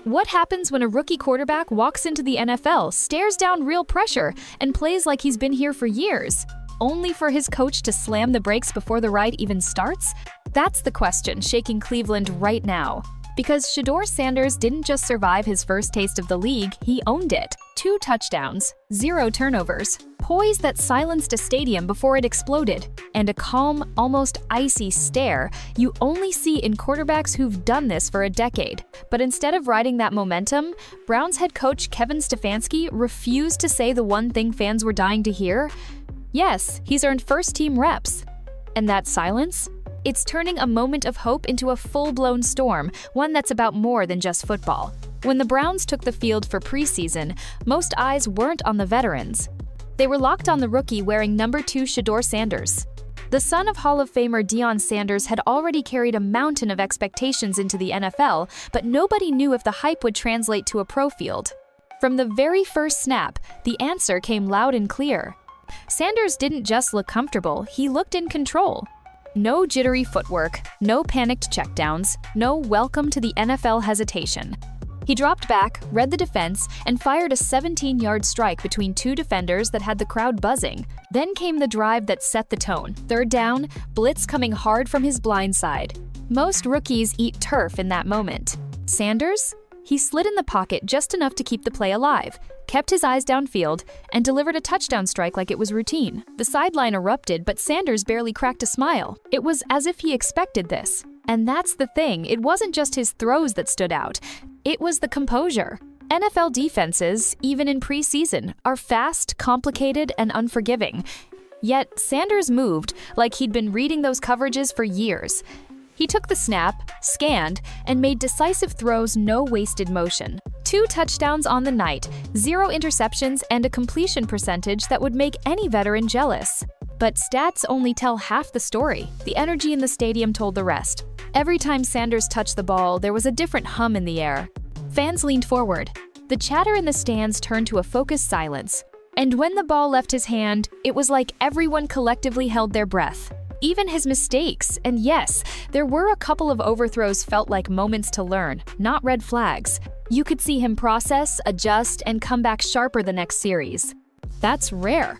What happens when a rookie quarterback walks into the NFL, stares down real pressure, and plays like he's been here for years, only for his coach to slam the brakes before the ride even starts? That's the question shaking Cleveland right now. Because Shedeur Sanders didn't just survive his first taste of the league, he owned it. 2 touchdowns, 0 turnovers, poise that silenced a stadium before it exploded, and a calm, almost icy stare you only see in quarterbacks who've done this for a decade. But instead of riding that momentum, Browns head coach Kevin Stefanski refused to say the one thing fans were dying to hear. Yes, he's earned first-team reps. And that silence? It's turning a moment of hope into a full-blown storm, one that's about more than just football. When the Browns took the field for preseason, most eyes weren't on the veterans. They were locked on the rookie wearing number 2 Shedeur Sanders. The son of Hall of Famer Deion Sanders had already carried a mountain of expectations into the NFL, but nobody knew if the hype would translate to a pro field. From the very first snap, the answer came loud and clear. Sanders didn't just look comfortable, he looked in control. No jittery footwork, no panicked checkdowns, no welcome to the NFL hesitation. He dropped back, read the defense, and fired a 17-yard strike between 2 defenders that had the crowd buzzing. Then came the drive that set the tone. 3rd down, blitz coming hard from his blind side. Most rookies eat turf in that moment. Sanders? He slid in the pocket just enough to keep the play alive, kept his eyes downfield, and delivered a touchdown strike like it was routine. The sideline erupted, but Sanders barely cracked a smile. It was as if he expected this. And that's the thing, it wasn't just his throws that stood out. It was the composure. NFL defenses, even in preseason, are fast, complicated, and unforgiving. Yet Sanders moved like he'd been reading those coverages for years. He took the snap, scanned, and made decisive throws, no wasted motion. 2 touchdowns on the night, 0 interceptions, and a completion percentage that would make any veteran jealous. But stats only tell half the story. The energy in the stadium told the rest. Every time Sanders touched the ball, there was a different hum in the air. Fans leaned forward. The chatter in the stands turned to a focused silence. And when the ball left his hand, it was like everyone collectively held their breath. Even his mistakes, and yes, there were a couple of overthrows felt like moments to learn, not red flags. You could see him process, adjust, and come back sharper the next series. That's rare.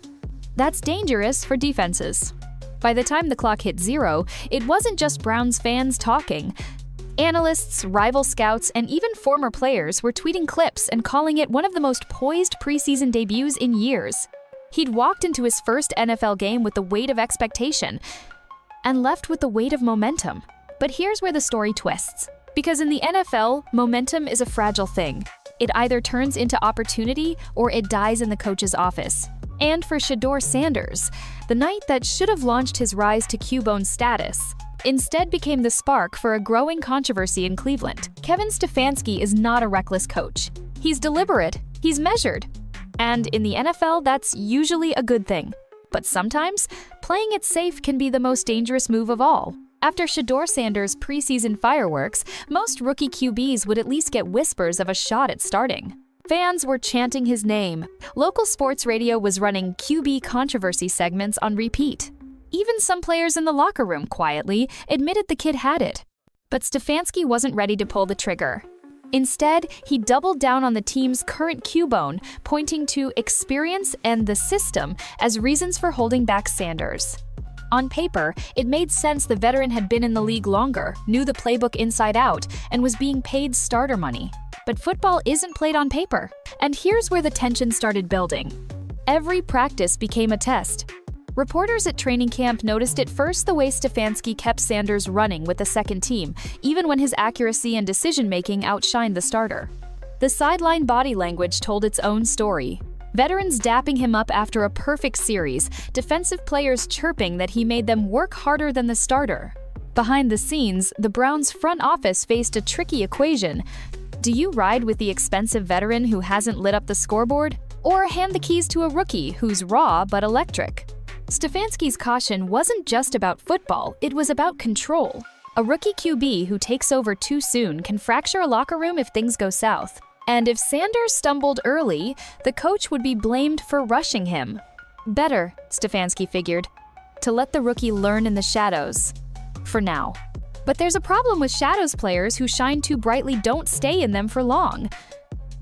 That's dangerous for defenses. By the time the clock hit 0, it wasn't just Browns fans talking. Analysts, rival scouts, and even former players were tweeting clips and calling it one of the most poised preseason debuts in years. He'd walked into his first NFL game with the weight of expectation and left with the weight of momentum. But here's where the story twists. Because in the NFL, momentum is a fragile thing. It either turns into opportunity or it dies in the coach's office. And for Shedeur Sanders, the night that should have launched his rise to Cubone status instead became the spark for a growing controversy in Cleveland. Kevin Stefanski is not a reckless coach. He's deliberate, he's measured. And in the NFL, that's usually a good thing. But sometimes, playing it safe can be the most dangerous move of all. After Shedeur Sanders' preseason fireworks, most rookie QBs would at least get whispers of a shot at starting. Fans were chanting his name. Local sports radio was running QB controversy segments on repeat. Even some players in the locker room quietly admitted the kid had it. But Stefanski wasn't ready to pull the trigger. Instead, he doubled down on the team's current Cubone, pointing to experience and the system as reasons for holding back Sanders. On paper, it made sense the veteran had been in the league longer, knew the playbook inside out, and was being paid starter money. But football isn't played on paper. And here's where the tension started building. Every practice became a test. Reporters at training camp noticed at first the way Stefanski kept Sanders running with the second team, even when his accuracy and decision-making outshined the starter. The sideline body language told its own story. Veterans dapping him up after a perfect series, defensive players chirping that he made them work harder than the starter. Behind the scenes, the Browns' front office faced a tricky equation. Do you ride with the expensive veteran who hasn't lit up the scoreboard? Or hand the keys to a rookie who's raw but electric? Stefanski's caution wasn't just about football, it was about control. A rookie QB who takes over too soon can fracture a locker room if things go south. And if Sanders stumbled early, the coach would be blamed for rushing him. Better, Stefanski figured, to let the rookie learn in the shadows. For now. But there's a problem with Shadow's players who shine too brightly don't stay in them for long.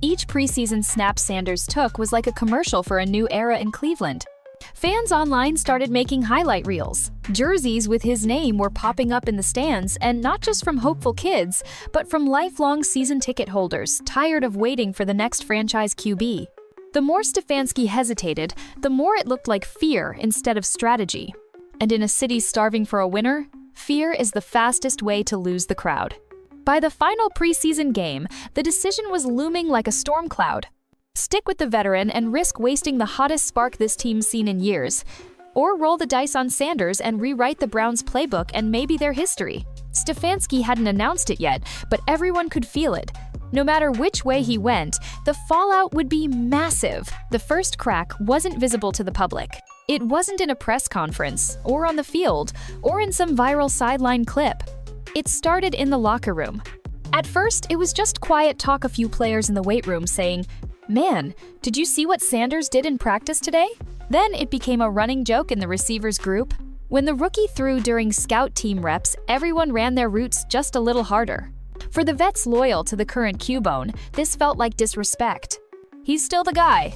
Each preseason snap Sanders took was like a commercial for a new era in Cleveland. Fans online started making highlight reels. Jerseys with his name were popping up in the stands, and not just from hopeful kids, but from lifelong season ticket holders tired of waiting for the next franchise QB. The more Stefanski hesitated, the more it looked like fear instead of strategy. And in a city starving for a winner, fear is the fastest way to lose the crowd. By the final preseason game, the decision was looming like a storm cloud. Stick with the veteran and risk wasting the hottest spark this team's seen in years. Or roll the dice on Sanders and rewrite the Browns' playbook and maybe their history. Stefanski hadn't announced it yet, but everyone could feel it. No matter which way he went, the fallout would be massive. The first crack wasn't visible to the public. It wasn't in a press conference, or on the field, or in some viral sideline clip. It started in the locker room. At first, it was just quiet talk, a few players in the weight room saying, "Man, did you see what Sanders did in practice today?" Then it became a running joke in the receivers group. When the rookie threw during scout team reps, everyone ran their routes just a little harder. For the vets loyal to the current Cubone, this felt like disrespect. "He's still the guy,"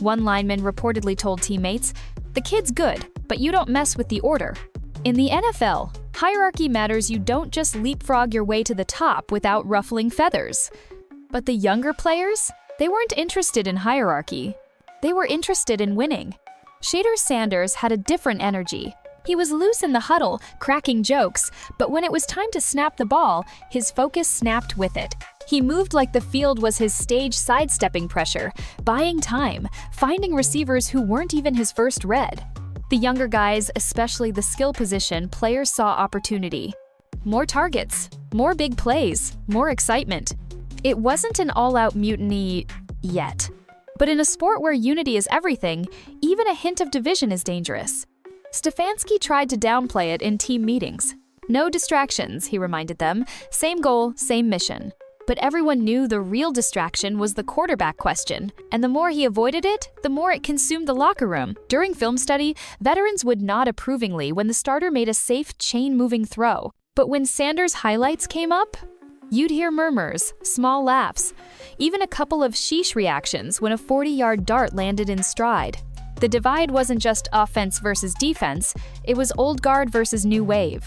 one lineman reportedly told teammates. "The kid's good, but you don't mess with the order." In the NFL, hierarchy matters. You don't just leapfrog your way to the top without ruffling feathers. But the younger players? They weren't interested in hierarchy. They were interested in winning. Shedeur Sanders had a different energy. He was loose in the huddle, cracking jokes, but when it was time to snap the ball, his focus snapped with it. He moved like the field was his stage, sidestepping pressure, buying time, finding receivers who weren't even his first read. The younger guys, especially the skill position, players saw opportunity. More targets, more big plays, more excitement. It wasn't an all-out mutiny yet. But in a sport where unity is everything, even a hint of division is dangerous. Stefanski tried to downplay it in team meetings. "No distractions," he reminded them. "Same goal, same mission." But everyone knew the real distraction was the quarterback question, and the more he avoided it, the more it consumed the locker room. During film study, veterans would nod approvingly when the starter made a safe, chain-moving throw. But when Sanders' highlights came up, you'd hear murmurs, small laughs, even a couple of sheesh reactions when a 40-yard dart landed in stride. The divide wasn't just offense versus defense, it was old guard versus new wave.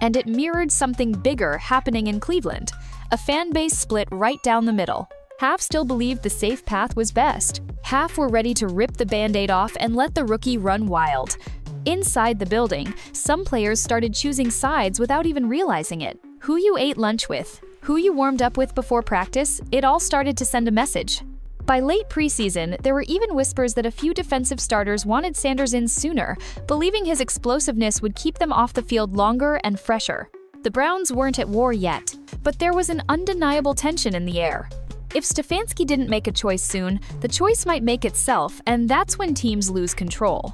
And it mirrored something bigger happening in Cleveland, a fan base split right down the middle. Half still believed the safe path was best. Half were ready to rip the Band-Aid off and let the rookie run wild. Inside the building, some players started choosing sides without even realizing it. Who you ate lunch with, who you warmed up with before practice, it all started to send a message. By late preseason, there were even whispers that a few defensive starters wanted Sanders in sooner, believing his explosiveness would keep them off the field longer and fresher. The Browns weren't at war yet, but there was an undeniable tension in the air. If Stefanski didn't make a choice soon, the choice might make itself, and that's when teams lose control.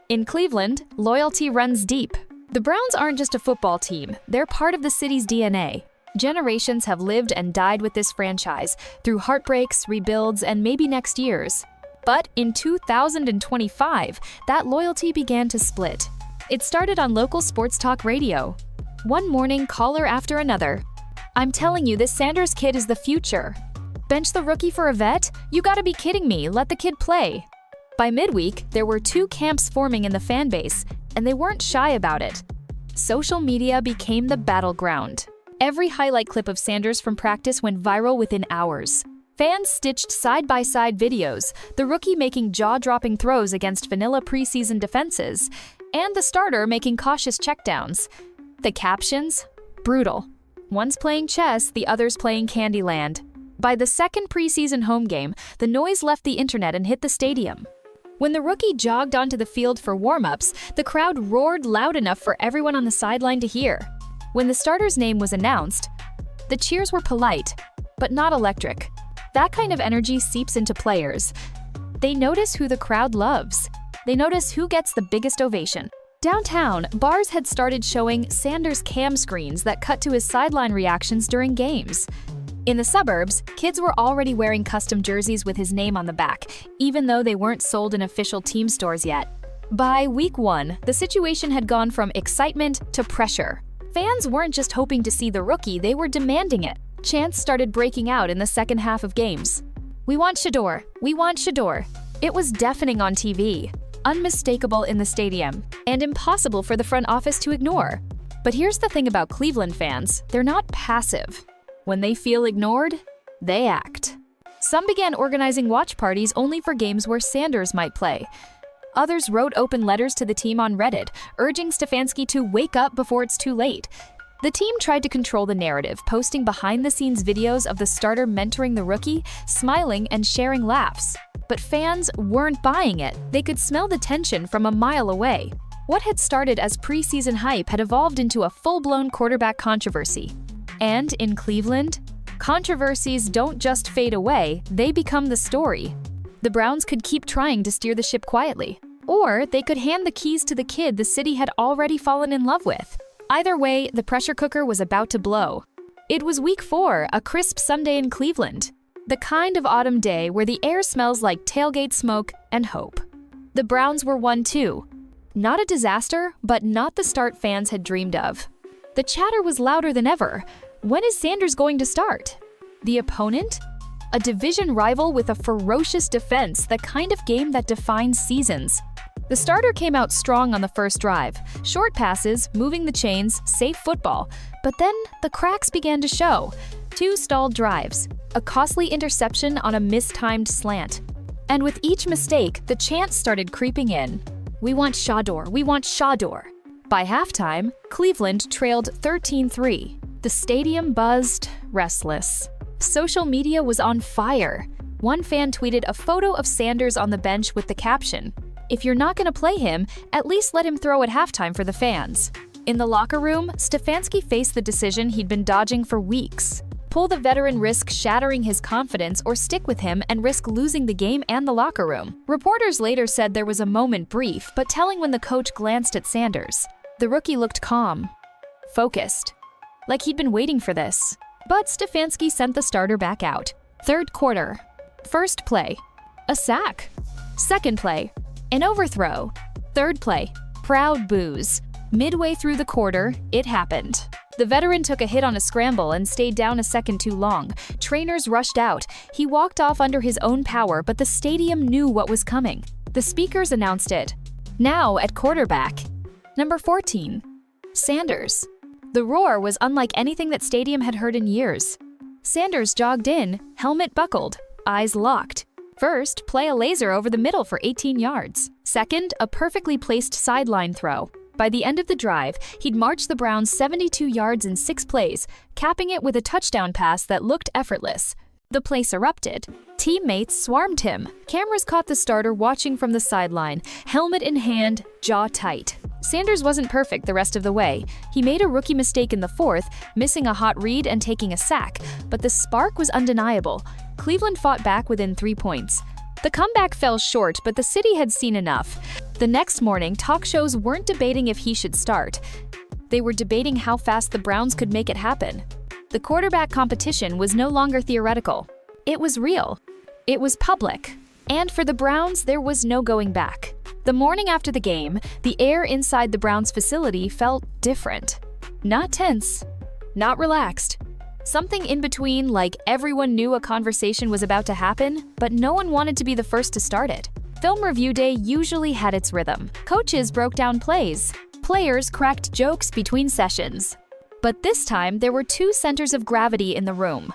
In Cleveland, loyalty runs deep. The Browns aren't just a football team, they're part of the city's DNA. Generations have lived and died with this franchise, through heartbreaks, rebuilds, and maybe next year's. But in 2025, that loyalty began to split. It started on local sports talk radio. One morning, caller after another. "I'm telling you, this Sanders kid is the future. Bench the rookie for a vet? You gotta be kidding me, let the kid play." By midweek, there were two camps forming in the fan base, and they weren't shy about it. Social media became the battleground. Every highlight clip of Sanders from practice went viral within hours. Fans stitched side-by-side videos, the rookie making jaw-dropping throws against vanilla preseason defenses, and the starter making cautious checkdowns. The captions? Brutal. One's playing chess, the other's playing Candyland. By the second preseason home game, the noise left the internet and hit the stadium. When the rookie jogged onto the field for warm-ups, the crowd roared loud enough for everyone on the sideline to hear. When the starter's name was announced, the cheers were polite, but not electric. That kind of energy seeps into players. They notice who the crowd loves. They notice who gets the biggest ovation. Downtown, bars had started showing Sanders cam screens that cut to his sideline reactions during games. In the suburbs, kids were already wearing custom jerseys with his name on the back, even though they weren't sold in official team stores yet. By week 1, the situation had gone from excitement to pressure. Fans weren't just hoping to see the rookie, they were demanding it. Chants started breaking out in the second half of games. "We want Shedeur! We want Shedeur!" It was deafening on TV, unmistakable in the stadium, and impossible for the front office to ignore. But here's the thing about Cleveland fans, they're not passive. When they feel ignored, they act. Some began organizing watch parties only for games where Sanders might play. Others wrote open letters to the team on Reddit, urging Stefanski to wake up before it's too late. The team tried to control the narrative, posting behind-the-scenes videos of the starter mentoring the rookie, smiling and sharing laughs. But fans weren't buying it. They could smell the tension from a mile away. What had started as preseason hype had evolved into a full-blown quarterback controversy. And in Cleveland, controversies don't just fade away, they become the story. The Browns could keep trying to steer the ship quietly, or they could hand the keys to the kid the city had already fallen in love with. Either way, the pressure cooker was about to blow. It was week 4, a crisp Sunday in Cleveland. The kind of autumn day where the air smells like tailgate smoke and hope. The Browns were 1-2. Not a disaster, but not the start fans had dreamed of. The chatter was louder than ever. When is Sanders going to start? The opponent? A division rival with a ferocious defense, the kind of game that defines seasons. The starter came out strong on the first drive. Short passes, moving the chains, safe football. But then the cracks began to show. 2 stalled drives, a costly interception on a mistimed slant. And with each mistake, the chants started creeping in. "We want Shedeur, we want Shedeur." By halftime, Cleveland trailed 13-3. The stadium buzzed, restless. Social media was on fire. One fan tweeted a photo of Sanders on the bench with the caption, "If you're not going to play him, at least let him throw at halftime for the fans." In the locker room, Stefanski faced the decision he'd been dodging for weeks. Pull the veteran, risk shattering his confidence, or stick with him and risk losing the game and the locker room. Reporters later said there was a moment brief, but telling when the coach glanced at Sanders. The rookie looked calm, focused, like he'd been waiting for this. But Stefanski sent the starter back out. Third quarter. First play, a sack. Second play, an overthrow. Third play, crowd boos. Midway through the quarter, it happened. The veteran took a hit on a scramble and stayed down a second too long. Trainers rushed out. He walked off under his own power, but the stadium knew what was coming. The speakers announced it. Now at quarterback, number 14, Sanders. The roar was unlike anything that stadium had heard in years. Sanders jogged in, helmet buckled, eyes locked. First, play a laser over the middle for 18 yards. Second, a perfectly placed sideline throw. By the end of the drive, he'd marched the Browns 72 yards in 6 plays, capping it with a touchdown pass that looked effortless. The place erupted. Teammates swarmed him. Cameras caught the starter watching from the sideline, helmet in hand, jaw tight. Sanders wasn't perfect the rest of the way. He made a rookie mistake in the 4th, missing a hot read and taking a sack, but the spark was undeniable. Cleveland fought back within 3 points. The comeback fell short, but the city had seen enough. The next morning, talk shows weren't debating if he should start. They were debating how fast the Browns could make it happen. The quarterback competition was no longer theoretical. It was real. It was public. And for the Browns, there was no going back. The morning after the game, the air inside the Browns facility felt different. Not tense, not relaxed. Something in between, like everyone knew a conversation was about to happen, but no one wanted to be the first to start it. Film review day usually had its rhythm. Coaches broke down plays. Players cracked jokes between sessions. But this time, there were 2 centers of gravity in the room.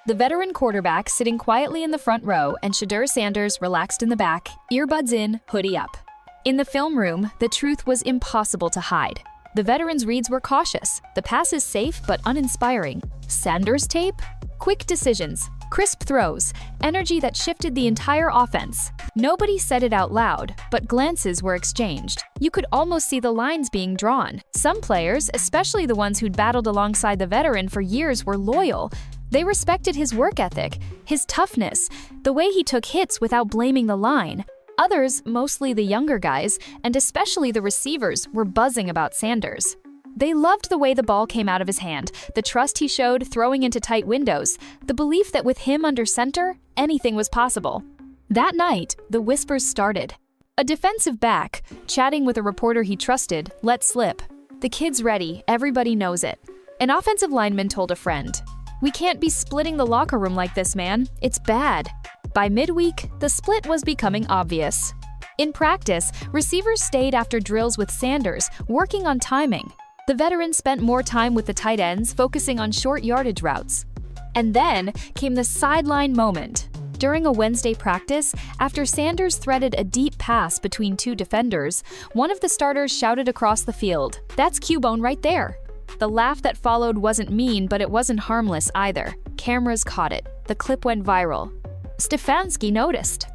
The veteran quarterback sitting quietly in the front row and Shedeur Sanders relaxed in the back, earbuds in, hoodie up. In the film room, the truth was impossible to hide. The veteran's reads were cautious, the passes safe but uninspiring. Sanders' tape? Quick decisions, crisp throws, energy that shifted the entire offense. Nobody said it out loud, but glances were exchanged. You could almost see the lines being drawn. Some players, especially the ones who'd battled alongside the veteran for years, were loyal. They respected his work ethic, his toughness, the way he took hits without blaming the line. Others, mostly the younger guys, and especially the receivers, were buzzing about Sanders. They loved the way the ball came out of his hand, the trust he showed throwing into tight windows, the belief that with him under center, anything was possible. That night, the whispers started. A defensive back, chatting with a reporter he trusted, let slip. The kid's ready, everybody knows it. An offensive lineman told a friend, "We can't be splitting the locker room like this, man. It's bad." By midweek, the split was becoming obvious. In practice, receivers stayed after drills with Sanders, working on timing. The veteran spent more time with the tight ends, focusing on short yardage routes. And then came the sideline moment. During a Wednesday practice, after Sanders threaded a deep pass between two defenders, one of the starters shouted across the field, "That's Cubone right there." The laugh that followed wasn't mean, but it wasn't harmless either. Cameras caught it. The clip went viral. Stefanski noticed.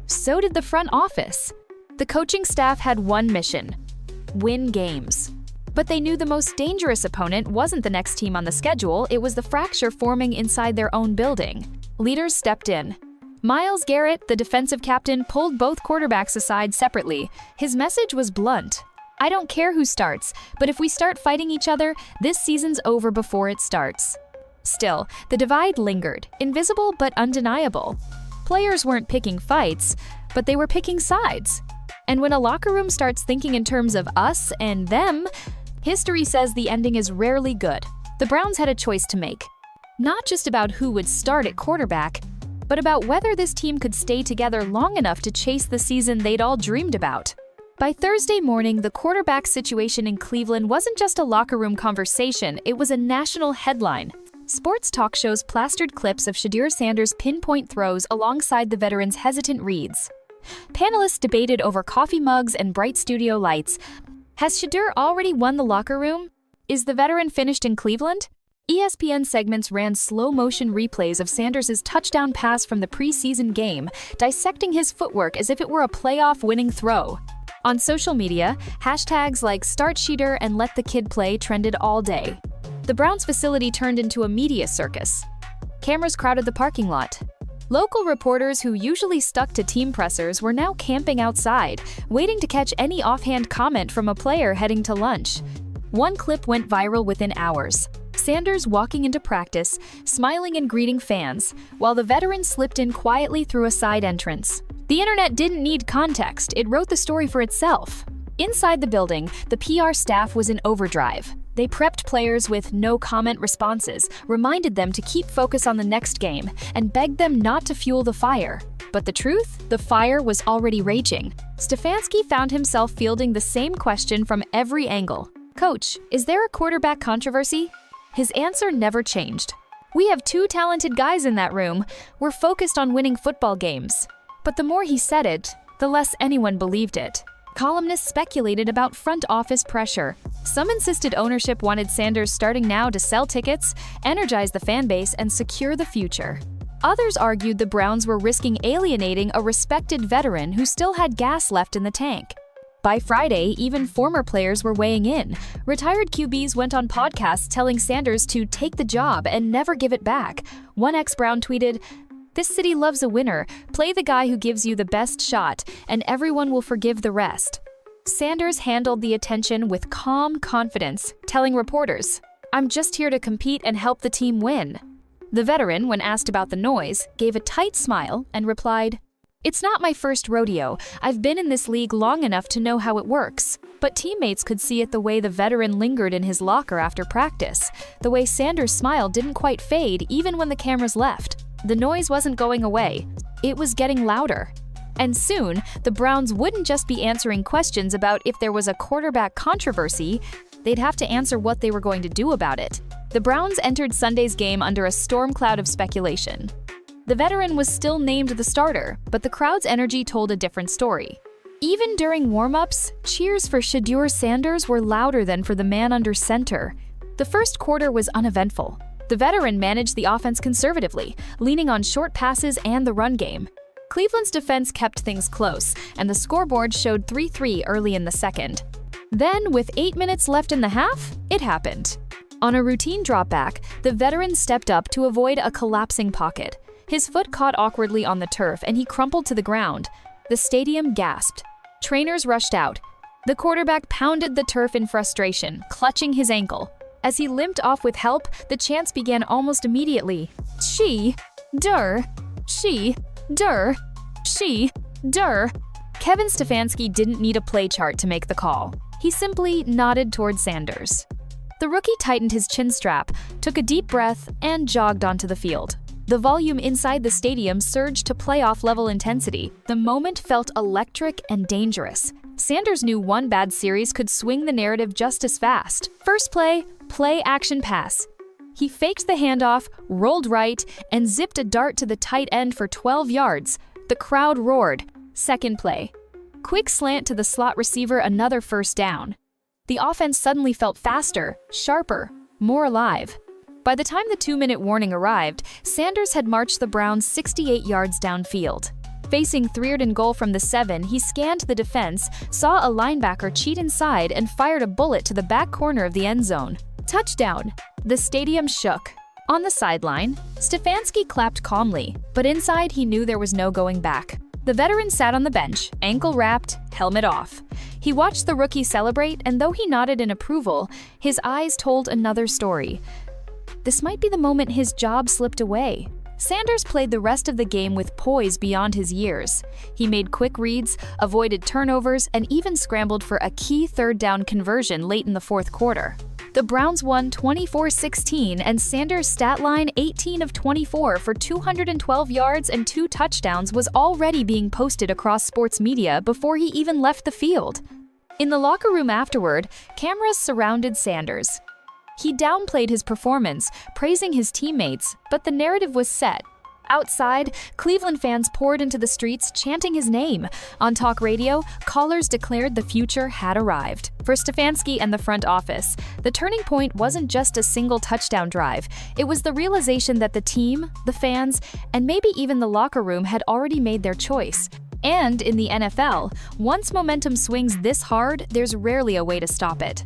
So did the front office. The coaching staff had one mission: win games. But they knew the most dangerous opponent wasn't the next team on the schedule, it was the fracture forming inside their own building. Leaders stepped in. Myles Garrett, the defensive captain, pulled both quarterbacks aside separately. His message was blunt. "I don't care who starts, but if we start fighting each other, this season's over before it starts." Still, the divide lingered, invisible but undeniable. Players weren't picking fights, but they were picking sides. And when a locker room starts thinking in terms of us and them, history says the ending is rarely good. The Browns had a choice to make. Not just about who would start at quarterback, but about whether this team could stay together long enough to chase the season they'd all dreamed about. By Thursday morning, the quarterback situation in Cleveland wasn't just a locker room conversation, it was a national headline. Sports talk shows plastered clips of Shedeur Sanders' pinpoint throws alongside the veteran's hesitant reads. Panelists debated over coffee mugs and bright studio lights. Has Shedeur already won the locker room? Is the veteran finished in Cleveland? ESPN segments ran slow-motion replays of Sanders' touchdown pass from the preseason game, dissecting his footwork as if it were a playoff-winning throw. On social media, hashtags like "Start Shedeur" and "Let the Kid Play" trended all day. The Browns facility turned into a media circus. Cameras crowded the parking lot. Local reporters who usually stuck to team pressers were now camping outside, waiting to catch any offhand comment from a player heading to lunch. One clip went viral within hours. Sanders walking into practice, smiling and greeting fans, while the veteran slipped in quietly through a side entrance. The internet didn't need context, it wrote the story for itself. Inside the building, the PR staff was in overdrive. They prepped players with no-comment responses, reminded them to keep focus on the next game, and begged them not to fuel the fire. But the truth? The fire was already raging. Stefanski found himself fielding the same question from every angle. "Coach, is there a quarterback controversy?" His answer never changed. "We have two talented guys in that room. We're focused on winning football games." But the more he said it, the less anyone believed it. Columnists speculated about front office pressure. Some insisted ownership wanted Sanders starting now to sell tickets, energize the fan base, and secure the future. Others argued the Browns were risking alienating a respected veteran who still had gas left in the tank. By Friday, even former players were weighing in. Retired QBs went on podcasts telling Sanders to take the job and never give it back. One ex-Brown tweeted, "This city loves a winner. Play the guy who gives you the best shot, and everyone will forgive the rest." Sanders handled the attention with calm confidence, telling reporters, "I'm just here to compete and help the team win." The veteran, when asked about the noise, gave a tight smile and replied, "It's not my first rodeo. I've been in this league long enough to know how it works." But teammates could see it the way the veteran lingered in his locker after practice. The way Sanders' smile didn't quite fade even when the cameras left. The noise wasn't going away. It was getting louder. And soon, the Browns wouldn't just be answering questions about if there was a quarterback controversy, they'd have to answer what they were going to do about it. The Browns entered Sunday's game under a storm cloud of speculation. The veteran was still named the starter, but the crowd's energy told a different story. Even during warm-ups, cheers for Shedeur Sanders were louder than for the man under center. The first quarter was uneventful. The veteran managed the offense conservatively, leaning on short passes and the run game. Cleveland's defense kept things close, and the scoreboard showed 3-3 early in the second. Then, with 8 minutes left in the half, it happened. On a routine dropback, the veteran stepped up to avoid a collapsing pocket. His foot caught awkwardly on the turf, and he crumpled to the ground. The stadium gasped. Trainers rushed out. The quarterback pounded the turf in frustration, clutching his ankle. As he limped off with help, the chants began almost immediately. Shedeur, Shedeur, Shedeur. Kevin Stefanski didn't need a play chart to make the call. He simply nodded toward Sanders. The rookie tightened his chin strap, took a deep breath, and jogged onto the field. The volume inside the stadium surged to playoff-level intensity. The moment felt electric and dangerous. Sanders knew one bad series could swing the narrative just as fast. First play, play-action pass. He faked the handoff, rolled right, and zipped a dart to the tight end for 12 yards. The crowd roared. Second play. Quick slant to the slot receiver, another first down. The offense suddenly felt faster, sharper, more alive. By the time the 2-minute warning arrived, Sanders had marched the Browns 68 yards downfield. Facing third and goal from the 7, he scanned the defense, saw a linebacker cheat inside, and fired a bullet to the back corner of the end zone. Touchdown! The stadium shook. On the sideline, Stefanski clapped calmly, but inside he knew there was no going back. The veteran sat on the bench, ankle wrapped, helmet off. He watched the rookie celebrate, and though he nodded in approval, his eyes told another story. This might be the moment his job slipped away. Sanders played the rest of the game with poise beyond his years. He made quick reads, avoided turnovers, and even scrambled for a key third-down conversion late in the fourth quarter. The Browns won 24-16, and Sanders' stat line 18 of 24 for 212 yards and 2 touchdowns was already being posted across sports media before he even left the field. In the locker room afterward, cameras surrounded Sanders. He downplayed his performance, praising his teammates, but the narrative was set. Outside, Cleveland fans poured into the streets chanting his name. On talk radio, callers declared the future had arrived. For Stefanski and the front office, the turning point wasn't just a single touchdown drive. It was the realization that the team, the fans, and maybe even the locker room had already made their choice. And in the NFL, once momentum swings this hard, there's rarely a way to stop it.